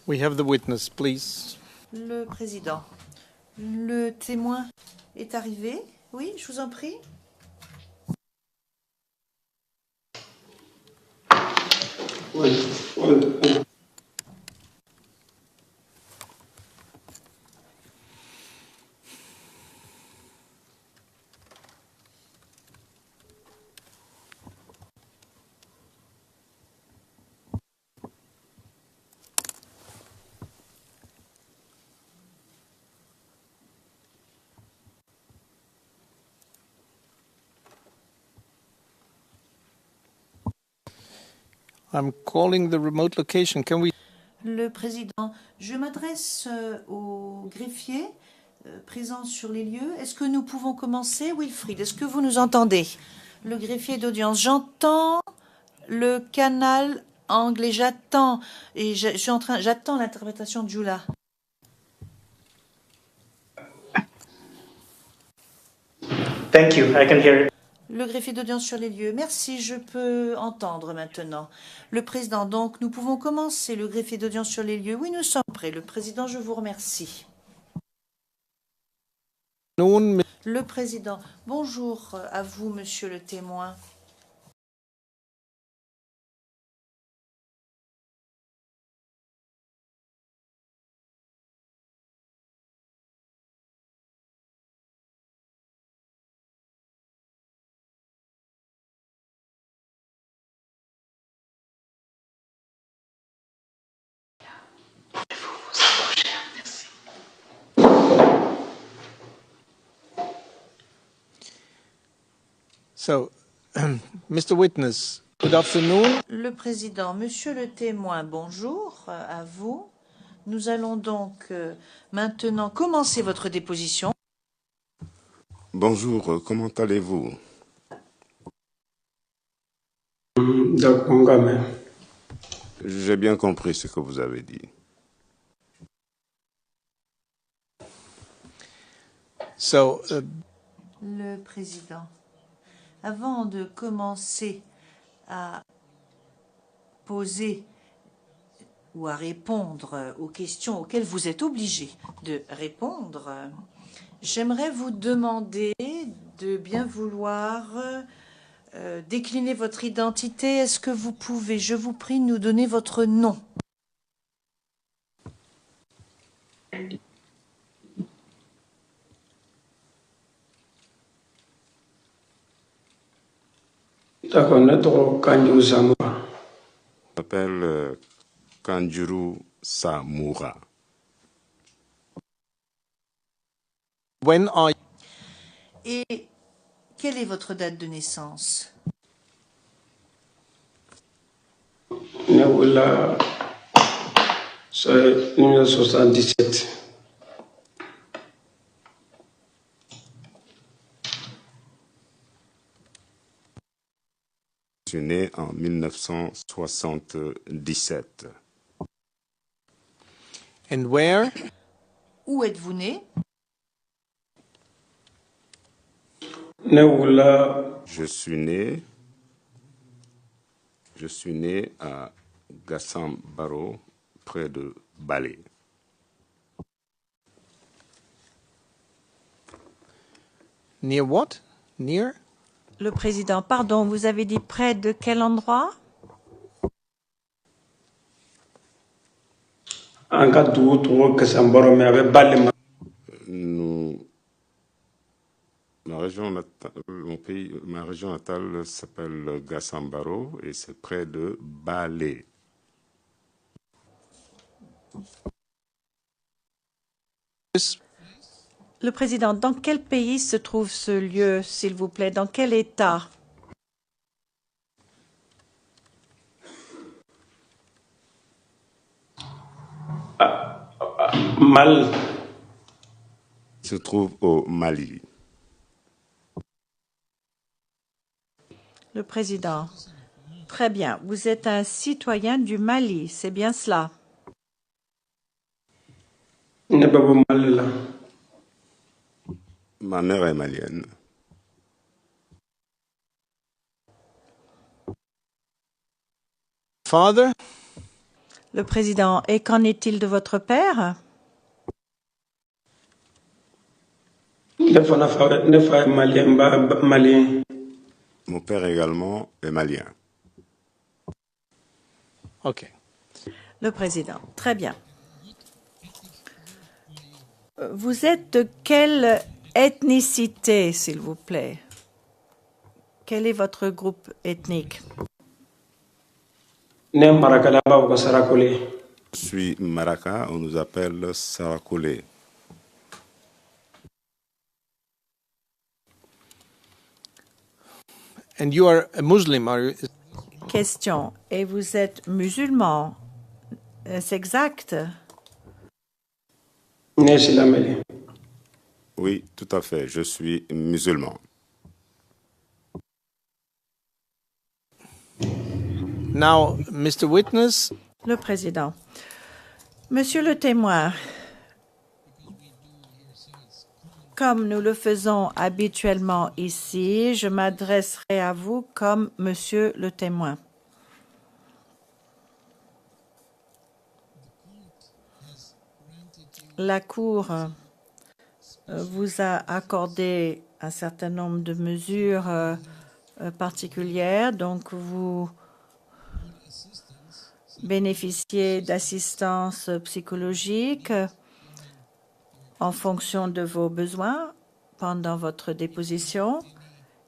We have the witness, please. Le président. Le témoin est arrivé. Oui, je vous en prie. I'm calling the remote location. Can we... Le président, je m'adresse au greffier présent sur les lieux. Est-ce que nous pouvons commencer? Wilfried, est-ce que vous nous entendez? Le greffier d'audience, j'entends le canal anglais, j'attends. Et j'attends l'interprétation de Jula. Thank you. I can hear it. Le greffier d'audience sur les lieux. Merci, je peux entendre maintenant. Le président, donc, nous pouvons commencer le greffier d'audience sur les lieux. Oui, nous sommes prêts. Le président, je vous remercie. Le président, bonjour à vous, monsieur le témoin. So, Mr. Witness, good afternoon. Le président, monsieur le témoin, bonjour à vous. Nous allons donc maintenant commencer votre déposition. Bonjour, comment allez-vous? J'ai bien compris ce que vous avez dit. So, Le président, avant de commencer à poser ou à répondre aux questions auxquelles vous êtes obligé de répondre, j'aimerais vous demander de bien vouloir décliner votre identité. Est-ce que vous pouvez, je vous prie, nous donner votre nom? Je m'appelle Kanjuru Samura. when are Et quelle est votre date de naissance? C'est 1977. Je suis né en 1977. and where? Où êtes-vous né? Je suis né à Gassambaro, près de Balé. Near what? Near? Le président, pardon, vous avez dit près de quel endroit? Nous, ma région natale s'appelle Gassambaro et c'est près de Balé. Le président, dans quel pays se trouve ce lieu, s'il vous plaît? Dans quel État? Mal. Il se trouve au Mali. Le président, très bien. Vous êtes un citoyen du Mali, c'est bien cela? Ma mère est malienne. Father? Le président, et qu'en est-il de votre père? malien. Mon père également est malien. Okay. Le président, très bien. Vous êtes de quelle ethnicité, s'il vous plaît? Quel est votre groupe ethnique? Ne marakala b'a fɔ ko sarakole. Je suis Maraka, on nous appelle Sarakole. And you are a Muslim, are you? Question. Et vous êtes musulman? C'est exact? Ne ye silamɛ. Oui, tout à fait, je suis musulman. Now, Mr. Witness, Le président. Monsieur le témoin, comme nous le faisons habituellement ici, je m'adresserai à vous comme Monsieur le témoin. La Cour vous a accordé un certain nombre de mesures particulières, donc vous bénéficiez d'assistance psychologique en fonction de vos besoins pendant votre déposition.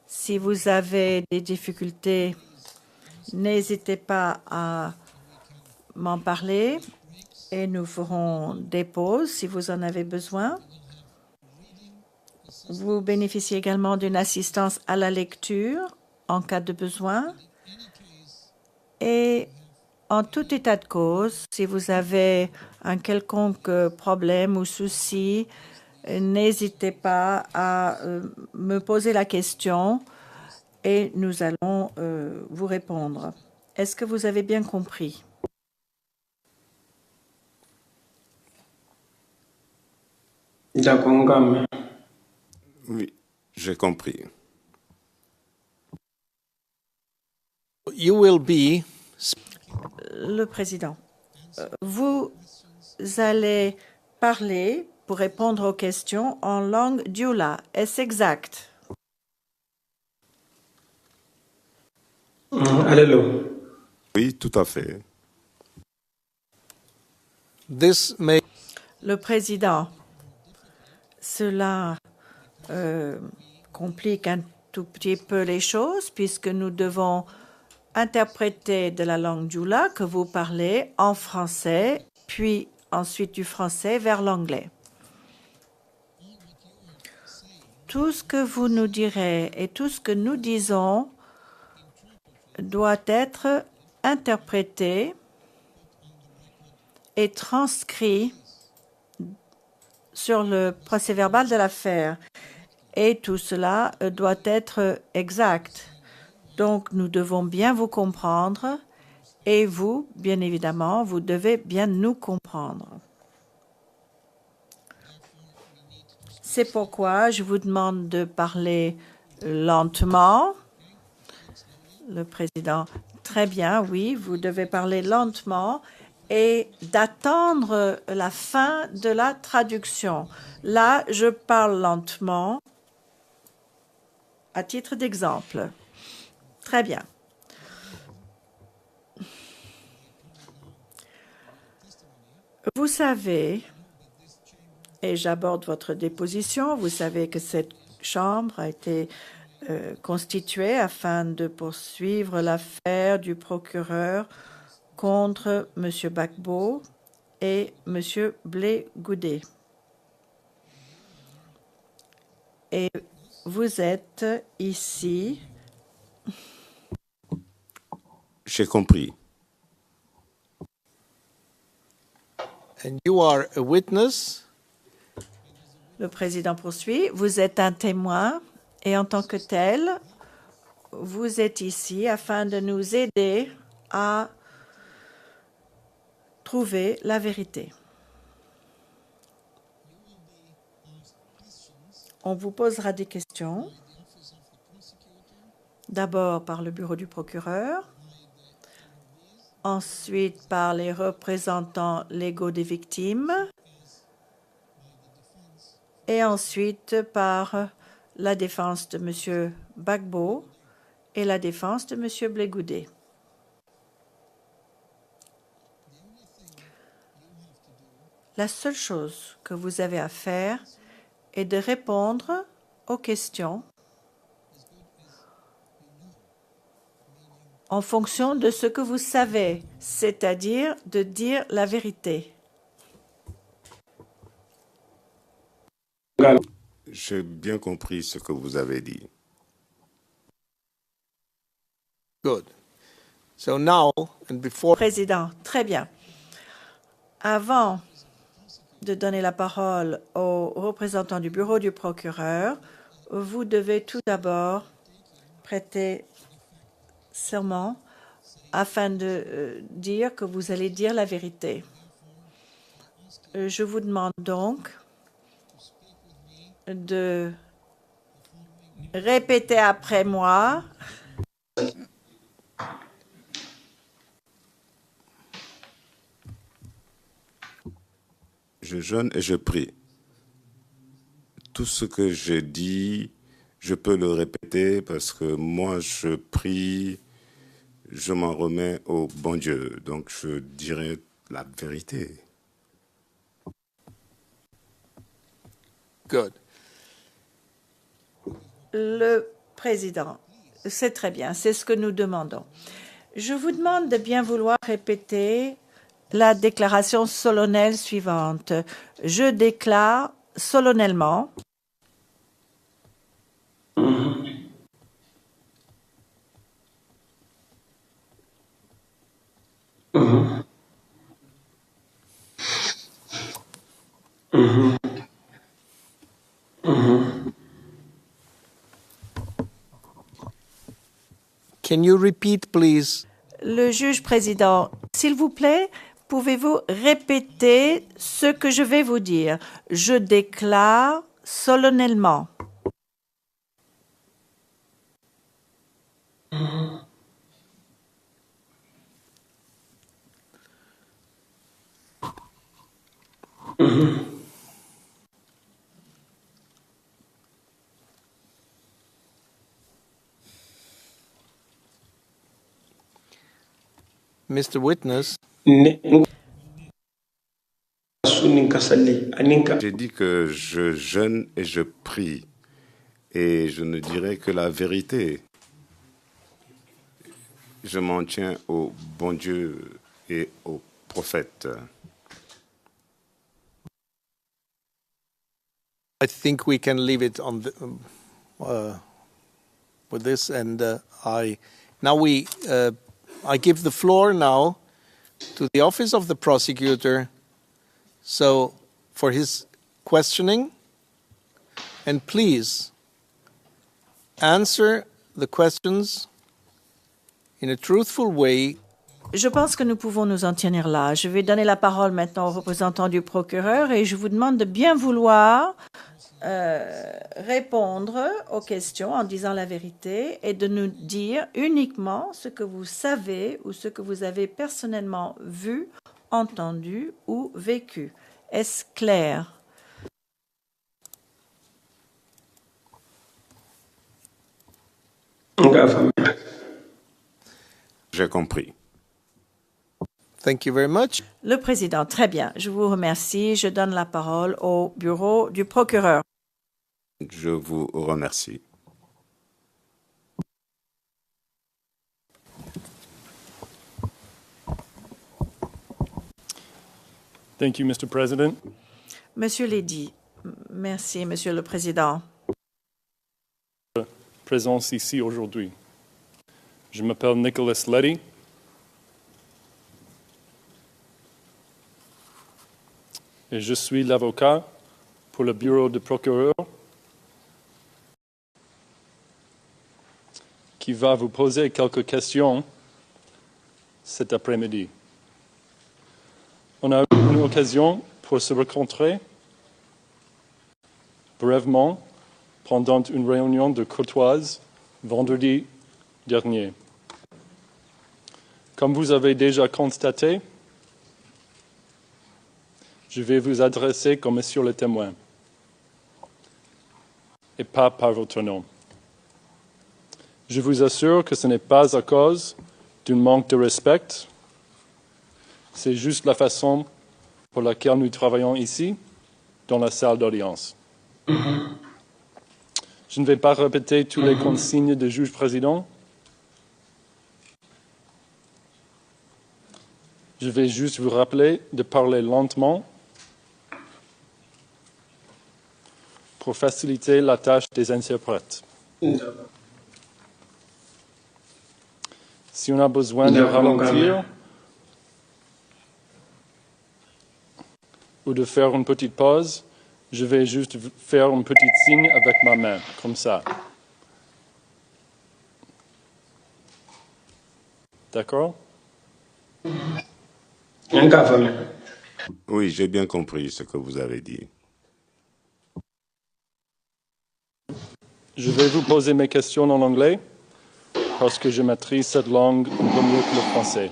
Si vous avez des difficultés, n'hésitez pas à m'en parler et nous ferons des pauses si vous en avez besoin. Vous bénéficiez également d'une assistance à la lecture en cas de besoin. Et en tout état de cause, si vous avez un quelconque problème ou souci, n'hésitez pas à me poser la question et nous allons vous répondre. Est-ce que vous avez bien compris? Jakongame. Oui, j'ai compris. you will be Le président, vous allez parler pour répondre aux questions en langue dioula. Est-ce exact? Alelo. Oui, tout à fait. this may Le président, cela complique un tout petit peu les choses puisque nous devons interpréter de la langue dioula que vous parlez en français, puis ensuite du français vers l'anglais. Tout ce que vous nous direz et tout ce que nous disons doit être interprété et transcrit sur le procès-verbal de l'affaire. Et tout cela doit être exact. Donc, nous devons bien vous comprendre et vous, bien évidemment, vous devez bien nous comprendre. C'est pourquoi je vous demande de parler lentement. Le président, très bien, oui, vous devez parler lentement et d'attendre la fin de la traduction. Là, je parle lentement à titre d'exemple. Très bien. Vous savez, et j'aborde votre déposition, vous savez que cette chambre a été constituée afin de poursuivre l'affaire du procureur contre M. Gbagbo et M. Blé Goudé. Et vous êtes ici. J'ai compris. and you are a witness Le président poursuit. Vous êtes un témoin et en tant que tel, vous êtes ici afin de nous aider à trouver la vérité. On vous posera des questions, d'abord par le bureau du procureur, ensuite par les représentants légaux des victimes et ensuite par la défense de M. Gbagbo et la défense de M. Blé Goudé. La seule chose que vous avez à faire est de répondre aux questions en fonction de ce que vous savez, c'est-à-dire de dire la vérité. J'ai bien compris ce que vous avez dit. Good. So now and before Président, très bien. Avant de donner la parole au représentant du bureau du procureur, vous devez tout d'abord prêter serment afin de dire que vous allez dire la vérité. Je vous demande donc de répéter après moi. Je jeûne et je prie. Tout ce que je dis, je peux le répéter parce que moi, je prie, je m'en remets au bon Dieu. Donc, je dirai la vérité. good. Le président, c'est très bien, c'est ce que nous demandons. Je vous demande de bien vouloir répéter la déclaration solennelle suivante. Je déclare solennellement Can you repeat, please? le juge président. S'il vous plaît, pouvez-vous répéter ce que je vais vous dire? Je déclare solennellement. Mr. Witness, J'ai dit que je jeûne et je prie. Et je ne dirai que la vérité. Je m'en tiens au bon Dieu et au prophète. I think we can leave it on the, with this, and I give the floor now to the office of the prosecutor, so for his questioning, and please answer the questions in a truthful way. Je pense que nous pouvons nous en tenir là. Je vais donner la parole maintenant au représentant du procureur et je vous demande de bien vouloir répondre aux questions en disant la vérité et de nous dire uniquement ce que vous savez ou ce que vous avez personnellement vu, entendu ou vécu. Est-ce clair? J'ai compris. Thank you very much. Le président, très bien. Je vous remercie. Je donne la parole au bureau du procureur. Je vous remercie. Thank you, Mr. President. Monsieur Lédy, merci, Monsieur le Président. Présence ici aujourd'hui. Je m'appelle Nicholas Letty. Et je suis l'avocat pour le bureau du procureur qui va vous poser quelques questions cet après-midi. On a eu une occasion pour se rencontrer brièvement pendant une réunion de courtoise vendredi dernier. Comme vous avez déjà constaté, je vais vous adresser comme monsieur le témoin et pas par votre nom. Je vous assure que ce n'est pas à cause d'un manque de respect, c'est juste la façon pour laquelle nous travaillons ici, dans la salle d'audience. Je ne vais pas répéter toutes les consignes du juge-président. Je vais juste vous rappeler de parler lentement pour faciliter la tâche des interprètes. Si on a besoin de ralentir ou de faire une petite pause, je vais juste faire un petit signe avec ma main, comme ça. D'accord? Oui, j'ai bien compris ce que vous avez dit. Je vais vous poser mes questions en anglais parce que je maîtrise cette langue un peu mieux que le français.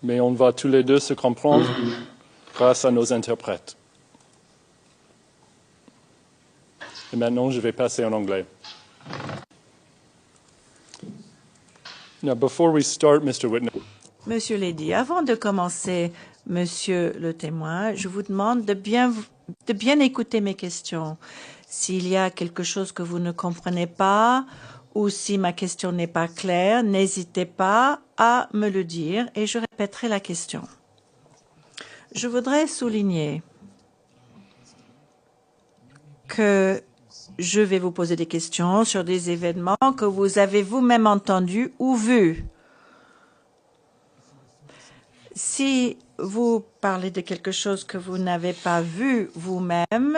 Mais on va tous les deux se comprendre grâce à nos interprètes. Et maintenant, je vais passer en anglais. Now, before we start, Mr. Whitney, Monsieur Lady, avant de commencer, Monsieur le témoin, je vous demande de bien écouter mes questions. S'il y a quelque chose que vous ne comprenez pas ou si ma question n'est pas claire, n'hésitez pas à me le dire et je répéterai la question. Je voudrais souligner que je vais vous poser des questions sur des événements que vous avez vous-même entendus ou vus. Si vous parlez de quelque chose que vous n'avez pas vu vous-même,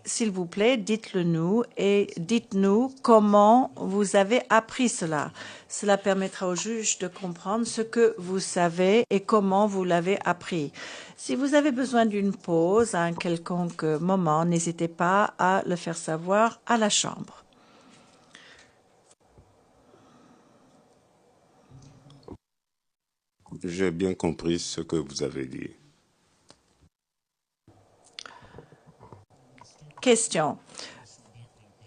s'il vous plaît, dites-le nous et dites-nous comment vous avez appris cela. Cela permettra au juge de comprendre ce que vous savez et comment vous l'avez appris. Si vous avez besoin d'une pause à un quelconque moment, n'hésitez pas à le faire savoir à la Chambre. J'ai bien compris ce que vous avez dit. Question.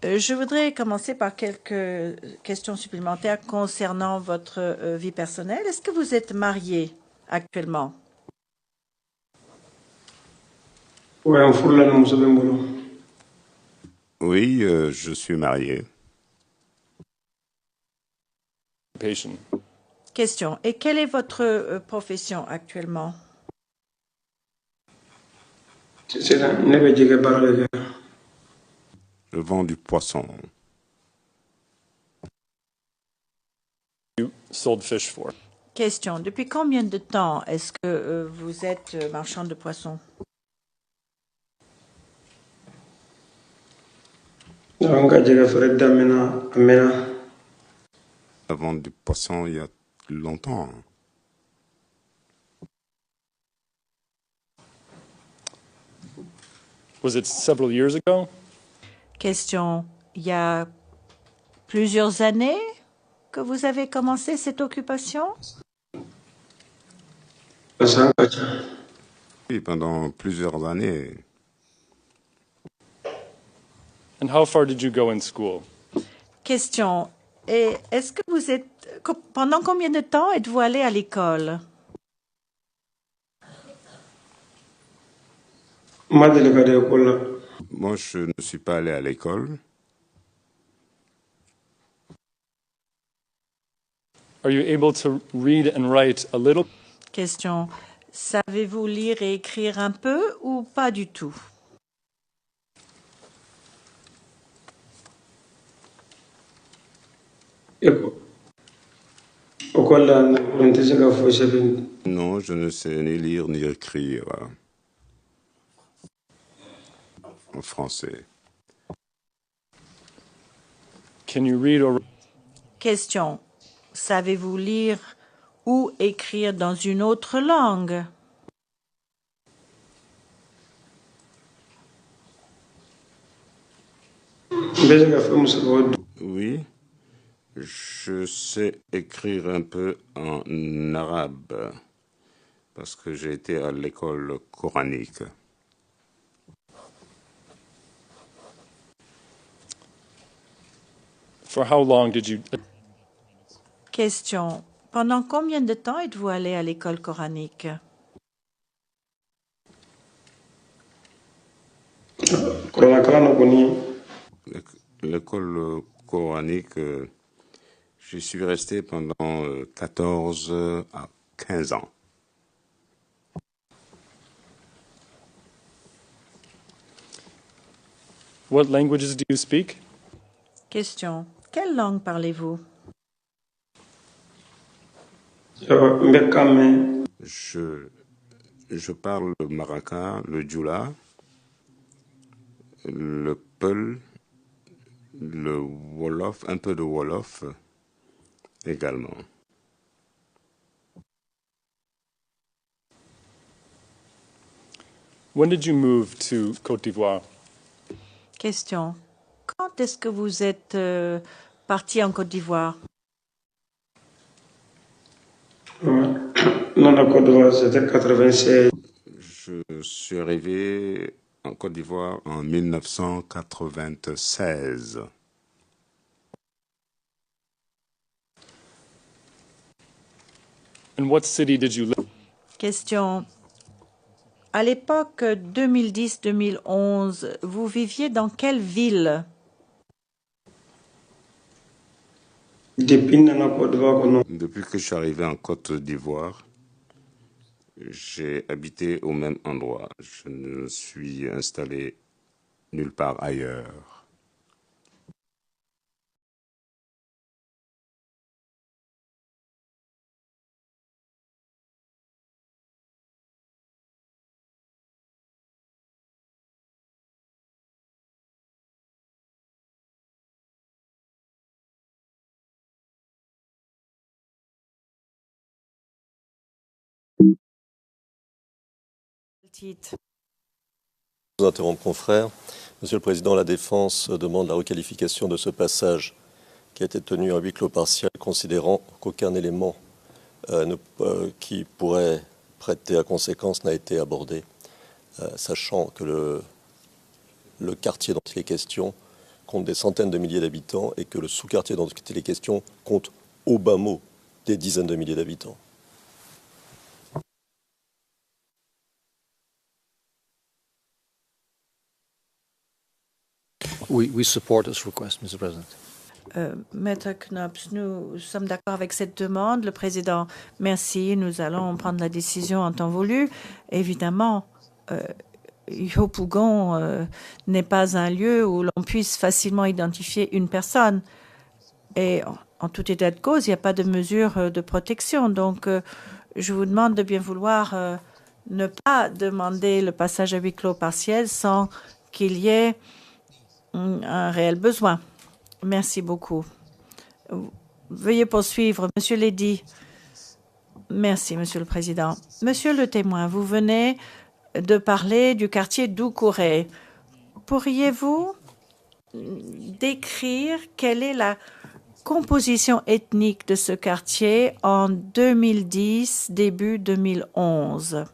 Je voudrais commencer par quelques questions supplémentaires concernant votre vie personnelle. Est-ce que vous êtes marié actuellement? Oui, je suis marié. patient. Question. Et quelle est votre profession actuellement? Je vends du poisson. You sold fish for. Question. Depuis combien de temps est-ce que vous êtes marchand de poissons? Je vends du poisson il y a longtemps. Was it several years ago? Question. Il y a plusieurs années que vous avez commencé cette occupation? Oui, pendant plusieurs années. And how far did you go in school? Question. Et est-ce que vous êtes... Pendant combien de temps êtes-vous allé à l'école? Moi, je ne suis pas allé à l'école. Are you able to read and write a little? Question. Savez-vous lire et écrire un peu ou pas du tout? Non, je ne sais ni lire ni écrire en français. Can you read or Question. Savez-vous lire ou écrire dans une autre langue? Oui, Je sais écrire un peu en arabe parce que j'ai été à l'école coranique. For how long did you Question. Pendant combien de temps êtes-vous allé à l'école coranique? kurankalan kɔni L'école coranique, je suis resté pendant 14 à 15 ans. What languages do you speak? Question. Quelle langue parlez-vous? n bɛ kan mɛn Je parle le maraka, le djoula, le peul, le wolof, un peu de wolof également. When did you move to Côte d'Ivoire? Question. Quand est-ce que vous êtes parti en Côte d'Ivoire? non la Côte d'Ivoire c'était 96 Je suis arrivé en Côte d'Ivoire en 1996. In what city did you live? Question. À l'époque 2010-2011, vous viviez dans quelle ville? depuis n nana Côte d'Ivoire kɔnɔ Depuis que je suis arrivé en Côte d'Ivoire, j'ai habité au même endroit. Je ne me suis installé nulle part ailleurs. Titre. Je vous interromps, confrère. Monsieur le Président, la Défense demande la requalification de ce passage qui a été tenu en huis clos partiel, considérant qu'aucun élément qui pourrait prêter à conséquence n'a été abordé, sachant que le quartier dont il est question compte des centaines de milliers d'habitants et que le sous-quartier dont il est question compte au bas mot des dizaines de milliers d'habitants. We support this request, Mr. President. Maître Knops, nous sommes d'accord avec cette demande. Le Président, merci. Nous allons prendre la décision en temps voulu. Évidemment, Yopougon n'est pas un lieu où l'on puisse facilement identifier une personne. Et en tout état de cause, il n'y a pas de mesure de protection. Donc, je vous demande de bien vouloir ne pas demander le passage à huis clos partiel sans qu'il y ait un réel besoin. Merci beaucoup. Veuillez poursuivre, Monsieur Lédy. Merci, Monsieur le Président. Monsieur le témoin, vous venez de parler du quartier d'Oukouré. Pourriez-vous décrire quelle est la composition ethnique de ce quartier en 2010, début 2011?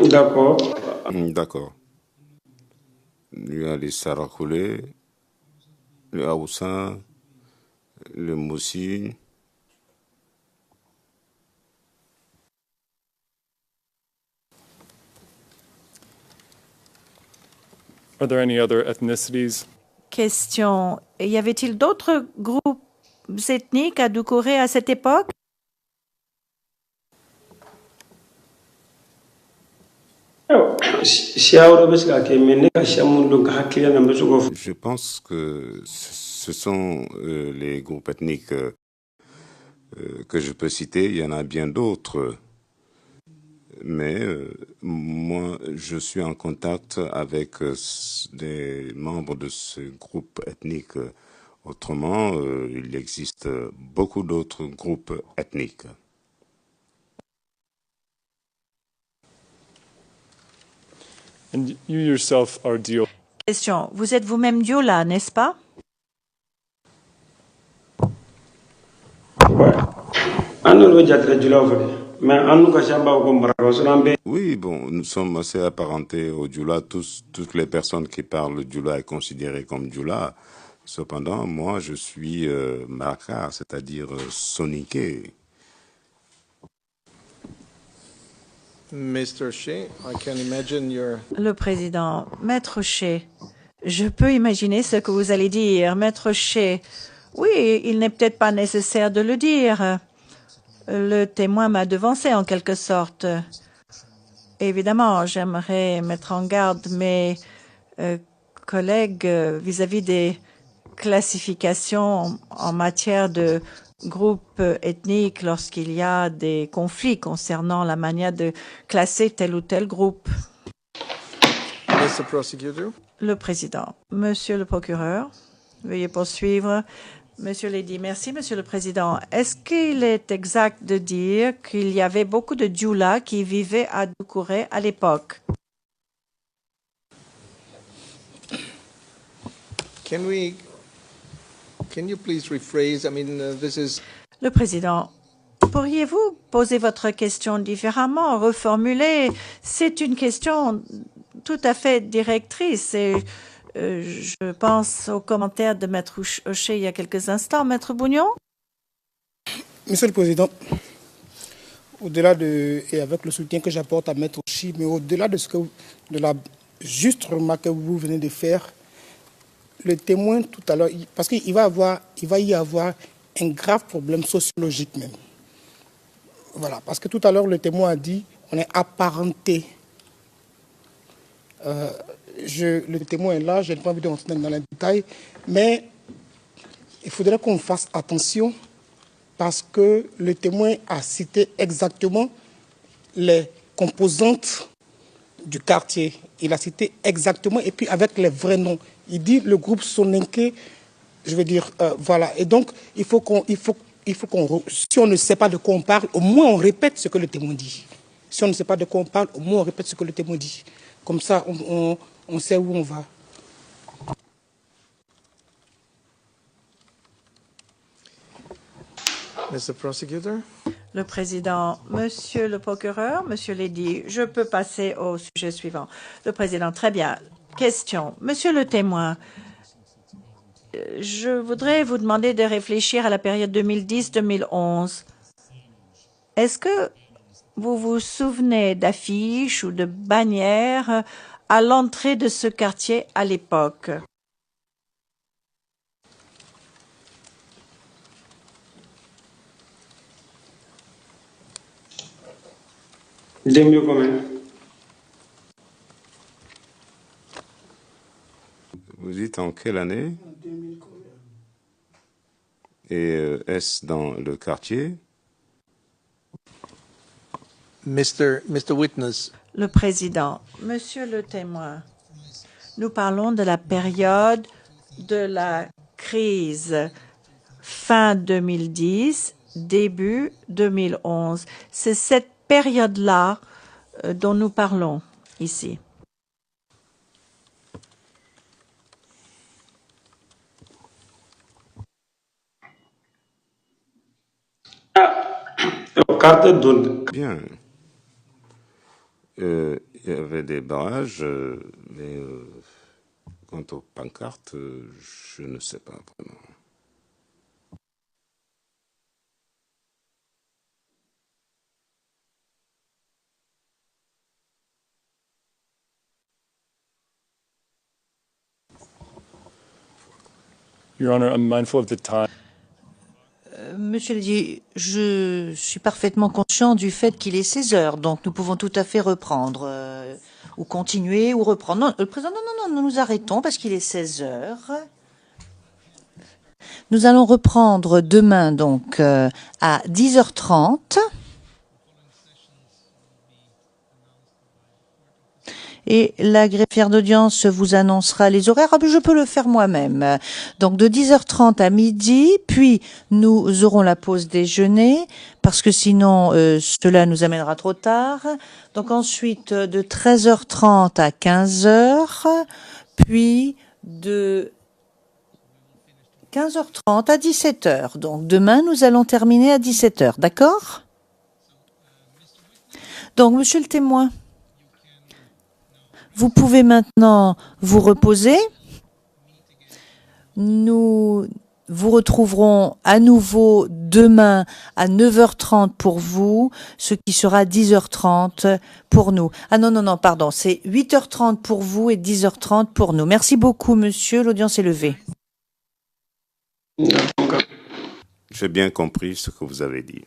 d'accord D'accord. Il y a les Sarakoulé, les Aoussa, les Moussi. Are there any other ethnicities? Question. Y avait-il d'autres groupes ethniques à Doucouré à cette époque? siya wɛrɛ bɛ se ka kɛ mɛ ne ka siya minnu don ka hakiliya na n bɛ se k'o fɔ Je pense que ce sont les groupes ethniques que je peux citer. Il y en a bien d'autres. Mais moi, je suis en contact avec des membres de ce groupe ethnique. Autrement, il existe beaucoup d'autres groupes ethniques. And you yourself are Diola. Question. Vous êtes vous-même Diola, n'est-ce pas? Ouais. Anu jatra jula fade. Mais anu ka shamba ko maraka sulambe. Oui, bon, nous sommes assez apparentés au Djoula. Toutes les personnes qui parlent Djoula est considérées comme Djoula. Cependant, moi, je suis Maraka, c'est-à-dire soniqué. Mr. Shea, I can imagine your... Le président, Maître Shea, je peux imaginer ce que vous allez dire. Maître Shea, oui, il n'est peut-être pas nécessaire de le dire. Le témoin m'a devancé en quelque sorte. Évidemment, j'aimerais mettre en garde mes collègues vis-à-vis des classifications en matière de groupes ethniques lorsqu'il y a des conflits concernant la manière de classer tel ou tel groupe. Mr. Prosecutor. Le président. Monsieur le procureur, veuillez poursuivre. Monsieur Lady, merci, Monsieur le Président. Est-ce qu'il est exact de dire qu'il y avait beaucoup de Djoula qui vivaient à Doucouré à l'époque? Can you please rephrase? I mean, this is... Le Président, pourriez-vous poser votre question différemment, reformuler? C'est une question tout à fait directrice et je pense aux commentaires de Maître O'Shea il y a quelques instants. Maître Bougnon? Monsieur le Président, au-delà et avec le soutien que j'apporte à Maître O'Shea, mais au-delà de de la juste remarque que vous venez de faire, le témoin tout à l'heure, parce qu'il va y avoir un grave problème sociologique même. Voilà, parce que tout à l'heure, le témoin a dit on est apparenté. Le témoin est là, je n'ai pas envie de rentrer dans les détails, mais il faudrait qu'on fasse attention parce que le témoin a cité exactement les composantes du quartier. Il a cité exactement, et puis avec les vrais noms. Il dit le groupe Soninké, je veux dire, voilà. Et donc, il faut qu'on, si on ne sait pas de quoi on parle, au moins on répète ce que le témoin dit. Si on ne sait pas de quoi on parle, au moins on répète ce que le témoin dit. Comme ça, on sait où on va. Mr. Prosecutor. Le Président, Monsieur le procureur, Monsieur Lady, je peux passer au sujet suivant. Le Président, très bien. Question. Monsieur le témoin, je voudrais vous demander de réfléchir à la période 2010-2011. Est-ce que vous vous souvenez d'affiches ou de bannières à l'entrée de ce quartier à l'époque? Vous dites en quelle année? Et est-ce dans le quartier? Mr. Witness. Le Président, Monsieur le témoin, nous parlons de la période de la crise fin 2010, début 2011. C'est cette période-là dont nous parlons ici. Bien. Il y avait des barrages, mais quant aux pancartes, je ne sais pas vraiment. Your Honor, I'm mindful of the time. Monsieur le dit, je suis parfaitement conscient du fait qu'il est 16 heures, donc nous pouvons tout à fait reprendre, ou continuer, ou reprendre. Non, le président, non, nous nous arrêtons parce qu'il est 16 heures. Nous allons reprendre demain, donc, à 10h30. et la greffière d'audience vous annoncera les horaires. Ah, mais je peux le faire moi-même. Donc de 10h30 à midi, puis nous aurons la pause déjeuner, parce que sinon cela nous amènera trop tard. Donc ensuite de 13h30 à 15h, puis de 15h30 à 17h. Donc demain, nous allons terminer à 17h. D'accord? Donc, monsieur le témoin, vous pouvez maintenant vous reposer. Nous vous retrouverons à nouveau demain à 9h30 pour vous, ce qui sera 10h30 pour nous. Ah non, pardon, c'est 8h30 pour vous et 10h30 pour nous. Merci beaucoup, monsieur. L'audience est levée. J'ai bien compris ce que vous avez dit.